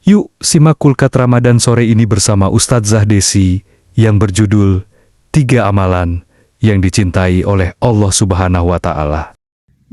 Yuk simak Kulkat Ramadan sore ini bersama Ustadzah Desi yang berjudul 3 Amalan yang dicintai oleh Allah Subhanahu wa Ta'ala.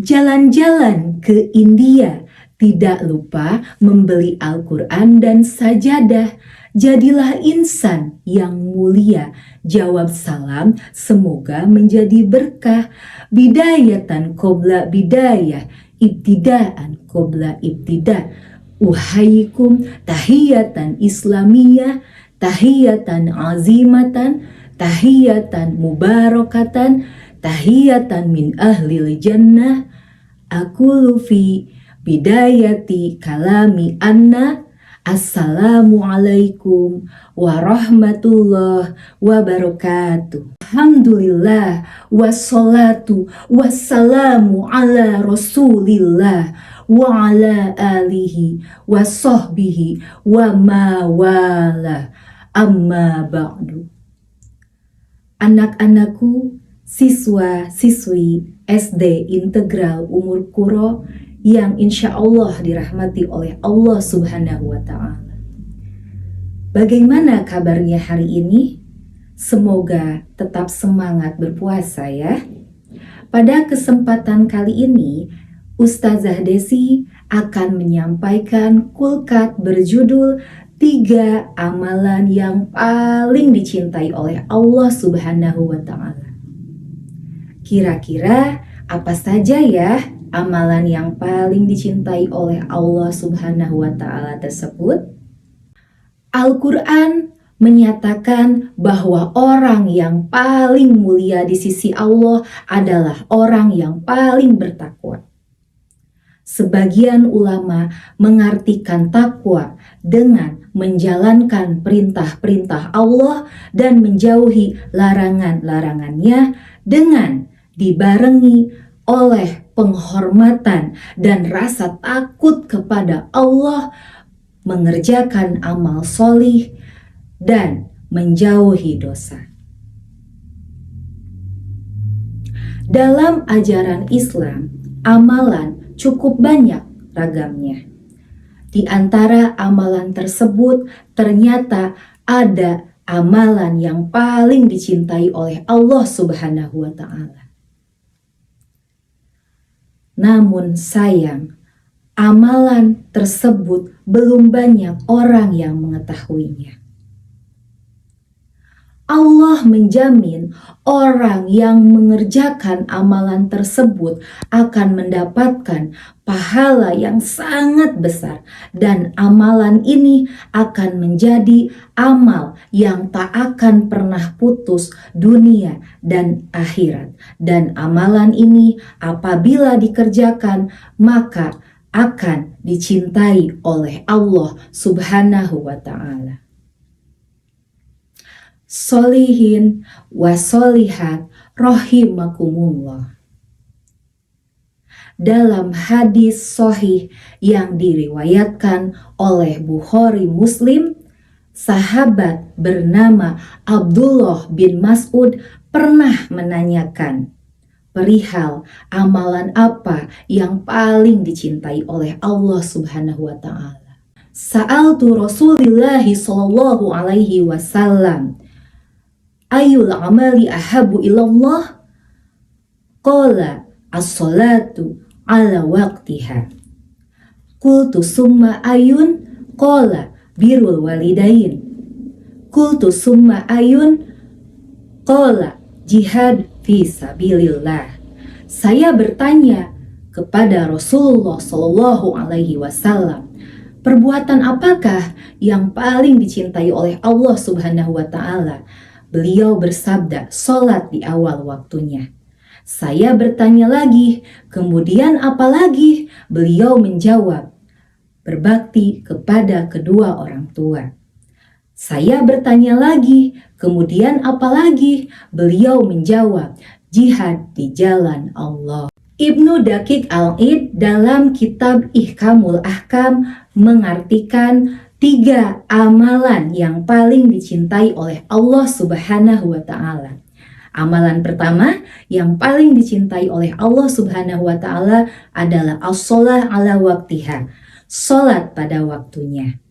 Jalan-jalan ke India, tidak lupa membeli Al-Quran dan sajadah. Jadilah insan yang mulia. Jawab salam, semoga menjadi berkah. Bidayatan qobla bidayah, ibtidaan qobla ibtida. Uhayyikum tahiyatan islamiyah, tahiyatan azimatan, tahiyatan mubarakatan, tahiyatan min ahlil jannah. Aqulu fi bidayati kalami anna assalamualaikum warahmatullahi wabarakatuh. Alhamdulillah wassalatu wassalamu ala rasulillah wa ala alihi wa sahbihi wa mawala, amma ba'du. Anak-anakku, siswa-siswi SD Integral Umur Kuro yang insya Allah dirahmati oleh Allah Subhanahu wa Ta'ala. Bagaimana kabarnya hari ini? Semoga tetap semangat berpuasa ya. Pada kesempatan kali ini, Ustazah Desi akan menyampaikan kulkat berjudul 3 amalan yang paling dicintai oleh Allah Subhanahu wa Ta'ala. Kira-kira apa saja ya amalan yang paling dicintai oleh Allah Subhanahu wa Ta'ala tersebut? Al-Quran menyatakan bahwa orang yang paling mulia di sisi Allah adalah orang yang paling bertakwa. Sebagian ulama mengartikan takwa dengan menjalankan perintah-perintah Allah dan menjauhi larangan-larangannya dengan dibarengi oleh penghormatan dan rasa takut kepada Allah, mengerjakan amal solih dan menjauhi dosa. Dalam ajaran Islam, amalan cukup banyak ragamnya. Di antara amalan tersebut ternyata ada amalan yang paling dicintai oleh Allah Subhanahu wa Ta'ala. Namun sayang, amalan tersebut belum banyak orang yang mengetahuinya. Allah menjamin orang yang mengerjakan amalan tersebut akan mendapatkan pahala yang sangat besar, dan amalan ini akan menjadi amal yang tak akan pernah putus dunia dan akhirat. Dan amalan ini apabila dikerjakan maka akan dicintai oleh Allah Subhanahu wa Ta'ala. Solihin wa solihat rahimakumullah. Dalam hadis sahih yang diriwayatkan oleh Bukhari Muslim, sahabat bernama Abdullah bin Mas'ud pernah menanyakan perihal amalan apa yang paling dicintai oleh Allah Subhanahu wa Ta'ala. Sa'altu Rasulullah sallallahu alaihi wasallam, ayul amali ahabu ilallah? Qala as-salatu ala waqtiha. Qultu summa ayun? Qala birrul walidain. Qultu summa ayun? Qala jihad fi sabilillah. Saya bertanya kepada Rasulullah sallallahu alaihi wasallam, perbuatan apakah yang paling dicintai oleh Allah Subhanahu wa Ta'ala? Beliau bersabda, sholat di awal waktunya. Saya bertanya lagi, kemudian apa lagi? Beliau menjawab, berbakti kepada kedua orang tua. Saya bertanya lagi, kemudian apa lagi? Beliau menjawab, jihad di jalan Allah. Ibnu Daqiq Al-Id dalam kitab Ihkamul Ahkam mengartikan 3 amalan yang paling dicintai oleh Allah Subhanahu wa Ta'ala. Amalan pertama yang paling dicintai oleh Allah Subhanahu wa Ta'ala adalah as-sholah ala waktiha, sholat pada waktunya.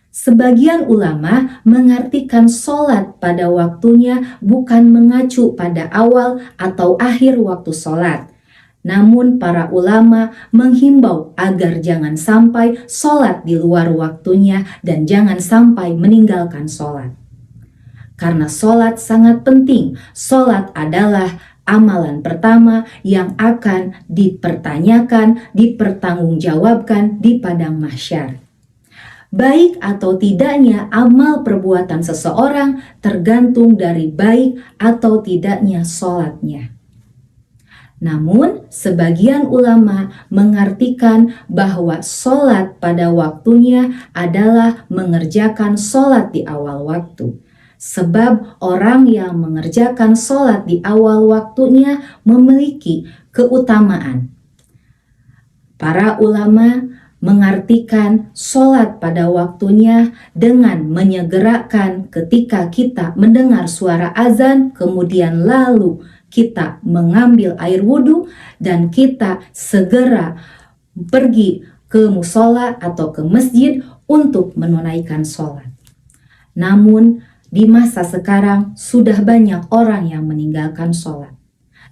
Sebagian ulama mengartikan sholat pada waktunya bukan mengacu pada awal atau akhir waktu sholat. Namun para ulama menghimbau agar jangan sampai sholat di luar waktunya dan jangan sampai meninggalkan sholat. Karena sholat sangat penting, sholat adalah amalan pertama yang akan dipertanyakan, dipertanggungjawabkan di padang mahsyar. Baik atau tidaknya amal perbuatan seseorang tergantung dari baik atau tidaknya sholatnya. Namun, sebagian ulama mengartikan bahwa sholat pada waktunya adalah mengerjakan sholat di awal waktu. Sebab orang yang mengerjakan sholat di awal waktunya memiliki keutamaan. Para ulama mengartikan sholat pada waktunya dengan menyegerakan ketika kita mendengar suara azan, kemudian lalu kita mengambil air wudhu dan kita segera pergi ke musola atau ke masjid untuk menunaikan sholat. Namun di masa sekarang sudah banyak orang yang meninggalkan sholat.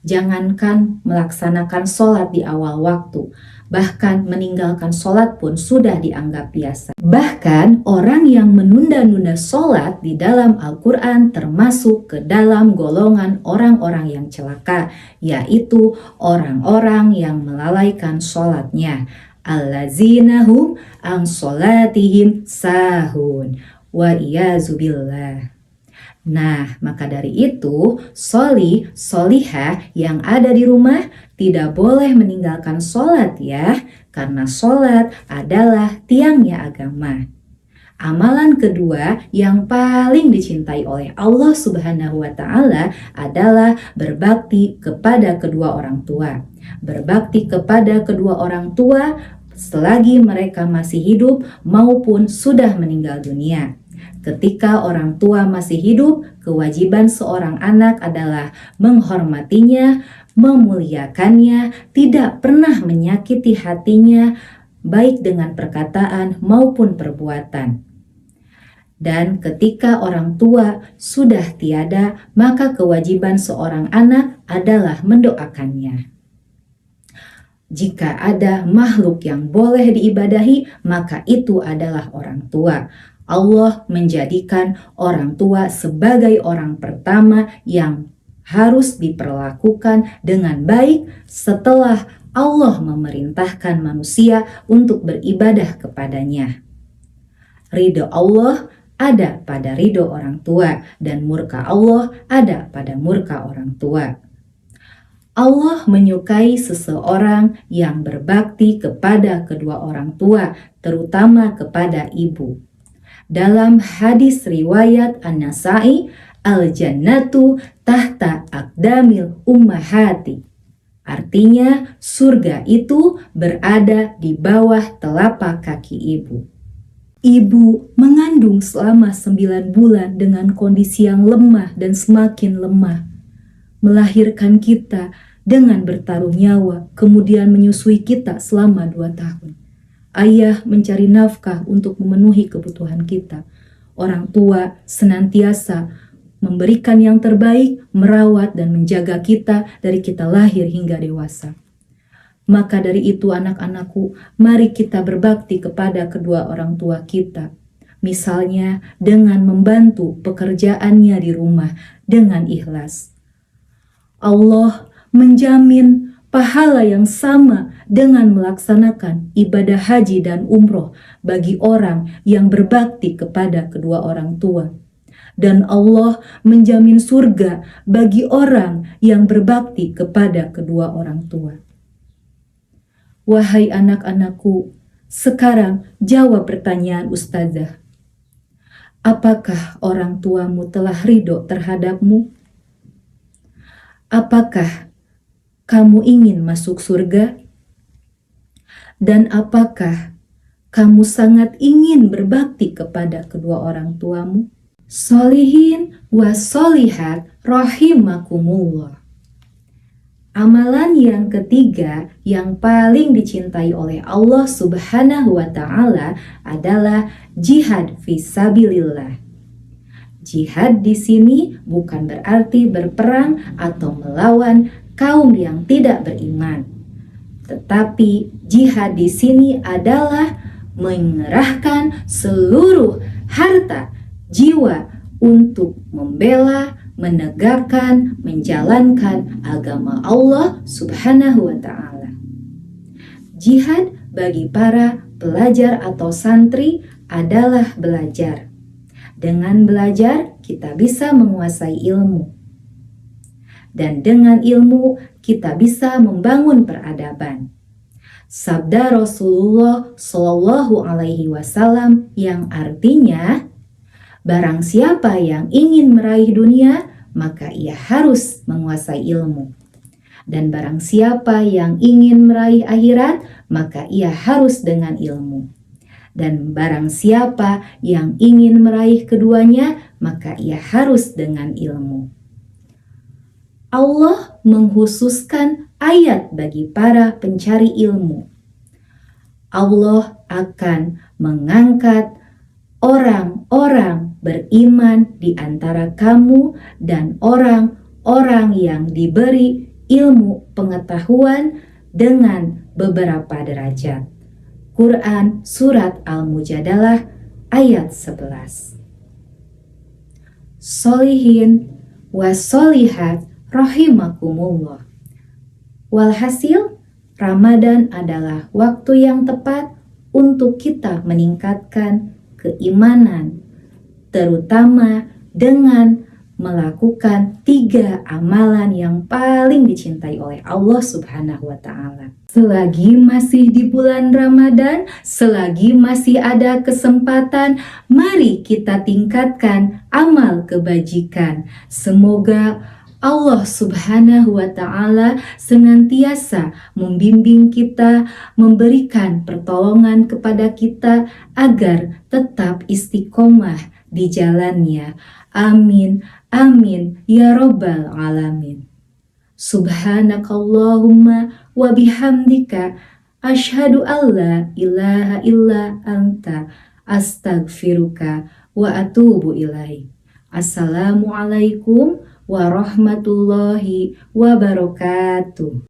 Jangankan melaksanakan sholat di awal waktu, bahkan meninggalkan sholat pun sudah dianggap biasa. Bahkan orang yang menunda-nunda sholat di dalam Al-Quran termasuk ke dalam golongan orang-orang yang celaka, yaitu orang-orang yang melalaikan sholatnya. Allazina hum an sholatihim sahun wa iyazubillah. Nah, maka dari itu, sholih, sholihah yang ada di rumah tidak boleh meninggalkan sholat ya, karena sholat adalah tiangnya agama. Amalan kedua yang paling dicintai oleh Allah Subhanahu wa Ta'ala adalah berbakti kepada kedua orang tua. Berbakti kepada kedua orang tua selagi mereka masih hidup maupun sudah meninggal dunia. Ketika orang tua masih hidup, kewajiban seorang anak adalah menghormatinya, memuliakannya, tidak pernah menyakiti hatinya, baik dengan perkataan maupun perbuatan. Dan ketika orang tua sudah tiada, maka kewajiban seorang anak adalah mendoakannya. Jika ada makhluk yang boleh diibadahi, maka itu adalah orang tua. Allah menjadikan orang tua sebagai orang pertama yang harus diperlakukan dengan baik setelah Allah memerintahkan manusia untuk beribadah kepadanya. Ridho Allah ada pada ridho orang tua dan murka Allah ada pada murka orang tua. Allah menyukai seseorang yang berbakti kepada kedua orang tua, terutama kepada ibu. Dalam hadis riwayat An-Nasa'i, al-jannatu tahta aqdamil ummahati. Artinya surga itu berada di bawah telapak kaki ibu. Ibu mengandung selama 9 bulan dengan kondisi yang lemah dan semakin lemah. Melahirkan kita dengan bertaruh nyawa, kemudian menyusui kita selama 2 tahun. Ayah mencari nafkah untuk memenuhi kebutuhan kita. Orang tua senantiasa memberikan yang terbaik, merawat dan menjaga kita dari kita lahir hingga dewasa. Maka dari itu anak-anakku, mari kita berbakti kepada kedua orang tua kita. Misalnya dengan membantu pekerjaannya di rumah dengan ikhlas. Allah menjamin pahala yang sama dengan melaksanakan ibadah haji dan umroh bagi orang yang berbakti kepada kedua orang tua. Dan Allah menjamin surga bagi orang yang berbakti kepada kedua orang tua. Wahai anak-anakku, sekarang jawab pertanyaan Ustazah. Apakah orang tuamu telah ridho terhadapmu? Apakah kamu ingin masuk surga? Dan apakah kamu sangat ingin berbakti kepada kedua orang tuamu? Sholihin wa sholihat rahimakumullah. Amalan yang ketiga yang paling dicintai oleh Allah Subhanahu wa Ta'ala adalah jihad fisabilillah. Jihad di sini bukan berarti berperang atau melawan kaum yang tidak beriman. Tetapi jihad di sini adalah mengerahkan seluruh harta, jiwa untuk membela, menegakkan, menjalankan agama Allah Subhanahu wa Ta'ala. Jihad bagi para pelajar atau santri adalah belajar. Dengan belajar, kita bisa menguasai ilmu. Dan dengan ilmu, kita bisa membangun peradaban. Sabda Rasulullah Shallallahu Alaihi Wasallam yang artinya, barang siapa yang ingin meraih dunia, maka ia harus menguasai ilmu. Dan barang siapa yang ingin meraih akhirat, maka ia harus dengan ilmu. Dan barang siapa yang ingin meraih keduanya, maka ia harus dengan ilmu. Allah menghususkan ayat bagi para pencari ilmu. Allah akan mengangkat orang-orang beriman di antara kamu dan orang-orang yang diberi ilmu pengetahuan dengan beberapa derajat. Quran Surat Al-Mujadalah ayat 11. Sholihin wa sholihat rahimakumullah. Walhasil, Ramadan adalah waktu yang tepat untuk kita meningkatkan keimanan, terutama dengan melakukan 3 amalan yang paling dicintai oleh Allah Subhanahu wa Ta'ala. Selagi masih di bulan Ramadan, selagi masih ada kesempatan, mari kita tingkatkan amal kebajikan. Semoga Allah Subhanahu wa Ta'ala senantiasa membimbing kita, memberikan pertolongan kepada kita agar tetap istiqomah di jalannya. Amin, amin, ya Rabbal Alamin. Subhanakallahumma wa bihamdika asyhadu alla ilaha illa anta astaghfiruka wa atubu ilaik. Assalamualaikum warahmatullahi wabarakatuh.